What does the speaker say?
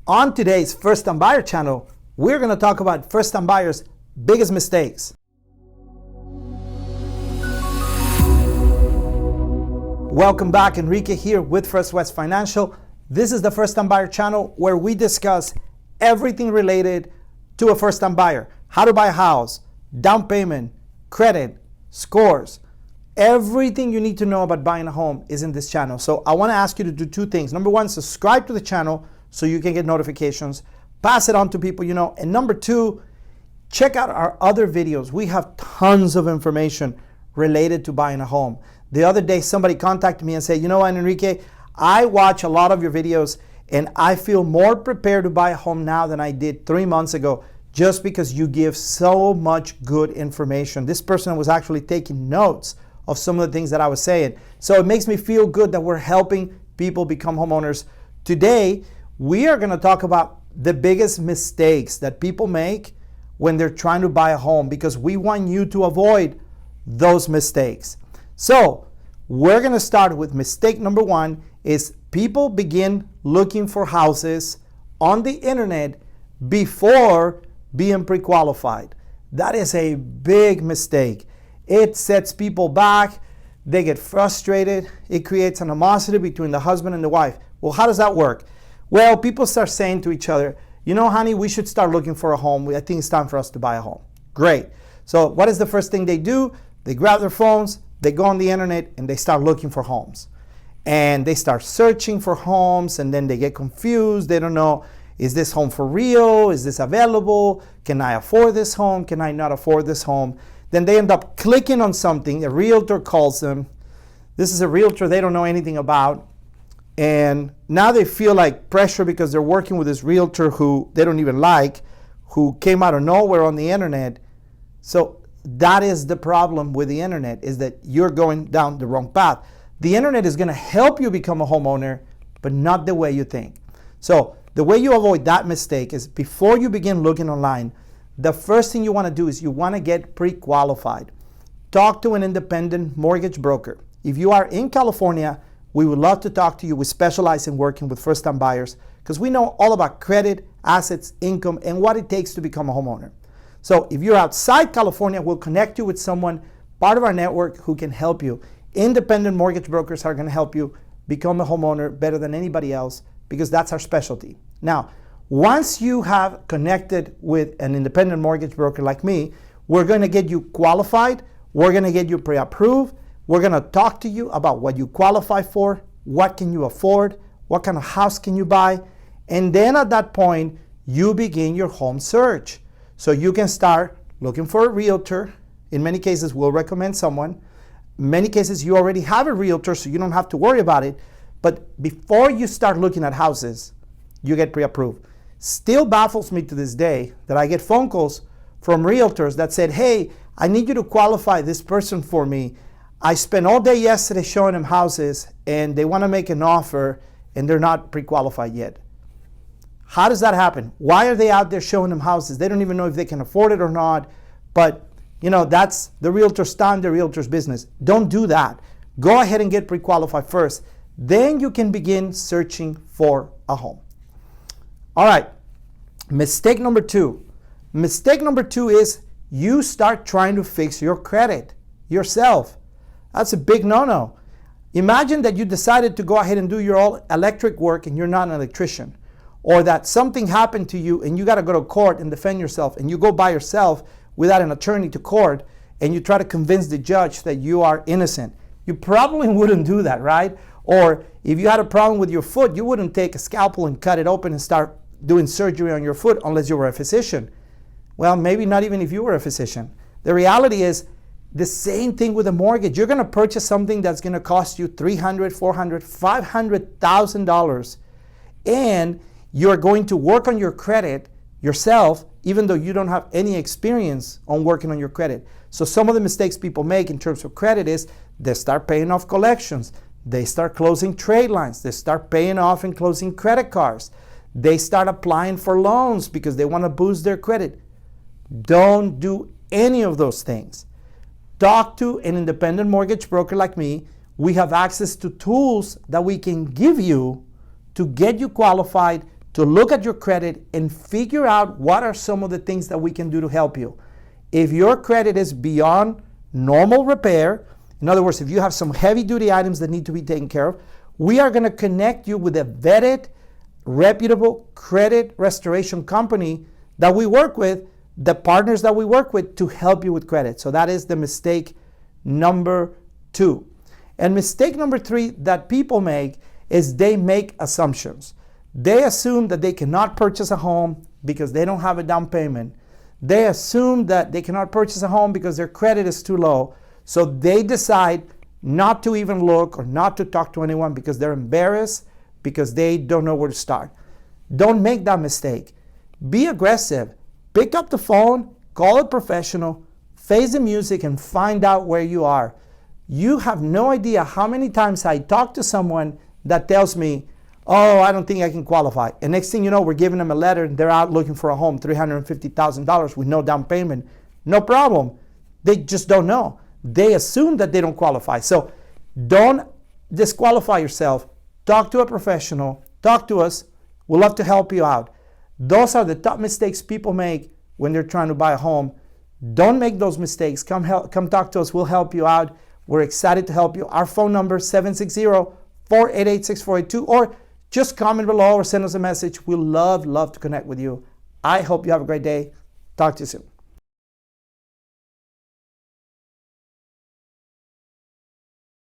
On today's First Time Buyer channel, we're going to talk about first time buyers' biggest mistakes. Welcome back, Enrique here with First West Financial. This is the First Time Buyer channel where we discuss everything related to a first time buyer. How to buy a house, down payment, credit, scores. Everything you need to know about buying a home is in this channel. So I want to ask you to do two things. Number one, subscribe to the channel so you can get notifications. Pass it on to people you know. And number two, check out our other videos. We have tons of information related to buying a home. The other day, somebody contacted me and said, you know what, Enrique, I watch a lot of your videos and I feel more prepared to buy a home now than I did 3 months ago, just because you give so much good information. This person was actually taking notes of some of the things that I was saying. So it makes me feel good that we're helping people become homeowners. Today, we are going to talk about the biggest mistakes that people make when they're trying to buy a home, because we want you to avoid those mistakes. So we're going to start with mistake number one is people begin looking for houses on the internet before being pre-qualified. That is a big mistake. It sets people back. They get frustrated. It creates animosity between the husband and the wife. Well, how does that work? Well, people start saying to each other, you know, honey, we should start looking for a home. I think it's time for us to buy a home. Great. So what is the first thing they do? They grab their phones, they go on the internet, and they start looking for homes. And they start searching for homes, and then they get confused. They don't know, is this home for real? Is this available? Can I afford this home? Can I not afford this home? Then they end up clicking on something. A realtor calls them. This is a realtor they don't know anything about. And now they feel like pressure because they're working with this realtor who they don't even like, who came out of nowhere on the internet. So that is the problem with the internet, is that you're going down the wrong path. The internet is going to help you become a homeowner, but not the way you think. So the way you avoid that mistake is before you begin looking online, the first thing you want to do is you want to get pre-qualified. Talk to an independent mortgage broker. If you are in California, we would love to talk to you. We specialize in working with first-time buyers because we know all about credit, assets, income, and what it takes to become a homeowner. So if you're outside California, we'll connect you with someone, part of our network, who can help you. Independent mortgage brokers are going to help you become a homeowner better than anybody else, because that's our specialty. Now, once you have connected with an independent mortgage broker like me, we're going to get you qualified. We're going to get you pre-approved. We're going to talk to you about what you qualify for, what can you afford, what kind of house can you buy, and then at that point, you begin your home search. So you can start looking for a realtor. In many cases, we'll recommend someone. In many cases, you already have a realtor, so you don't have to worry about it. But before you start looking at houses, you get pre-approved. Still baffles me to this day that I get phone calls from realtors that said, hey, I need you to qualify this person for me. I spent all day yesterday showing them houses and they want to make an offer and they're not pre-qualified yet. How does that happen? Why are they out there showing them houses? They don't even know if they can afford it or not. But, you know, that's the realtor's time, the realtor's business. Don't do that. Go ahead and get pre-qualified first. Then you can begin searching for a home. All right. Mistake number two. Mistake number two is you start trying to fix your credit yourself. That's a big no-no. Imagine that you decided to go ahead and do your all electric work and you're not an electrician. Or that something happened to you and you got to go to court and defend yourself, and you go by yourself without an attorney to court and you try to convince the judge that you are innocent. You probably wouldn't do that, right? Or if you had a problem with your foot, you wouldn't take a scalpel and cut it open and start doing surgery on your foot unless you were a physician. Well, maybe not even if you were a physician. The reality is the same thing with a mortgage. You're going to purchase something that's going to cost you $300,000, $400,000, $500,000, and you're going to work on your credit yourself, even though you don't have any experience on working on your credit. So some of the mistakes people make in terms of credit is they start paying off collections. They start closing trade lines. They start paying off and closing credit cards. They start applying for loans because they want to boost their credit. Don't do any of those things. Talk to an independent mortgage broker like me. We have access to tools that we can give you to get you qualified, to look at your credit and figure out what are some of the things that we can do to help you. If your credit is beyond normal repair, in other words, if you have some heavy duty items that need to be taken care of, we are going to connect you with a vetted, reputable credit restoration company that we work with, the partners that we work with to help you with credit. So that is the mistake number 2. And mistake number 3 that people make is they make assumptions. They assume that they cannot purchase a home because they don't have a down payment. They assume that they cannot purchase a home because their credit is too low. So they decide not to even look or not to talk to anyone because they're embarrassed, because they don't know where to start. Don't make that mistake. Be aggressive. Pick up the phone, call a professional, face the music, and find out where you are. You have no idea how many times I talk to someone that tells me, oh, I don't think I can qualify. And next thing you know, we're giving them a letter and they're out looking for a home, $350,000 with no down payment. No problem. They just don't know. They assume that they don't qualify. So don't disqualify yourself. Talk to a professional. Talk to us. We'd love to help you out. Those are the top mistakes people make when they're trying to buy a home. Don't make those mistakes. Come talk to us. We'll help you out. We're excited to help you. Our phone number is 760-488-6482, or just comment below or send us a message. We'd love to connect with you. I hope you have a great day. Talk to you soon.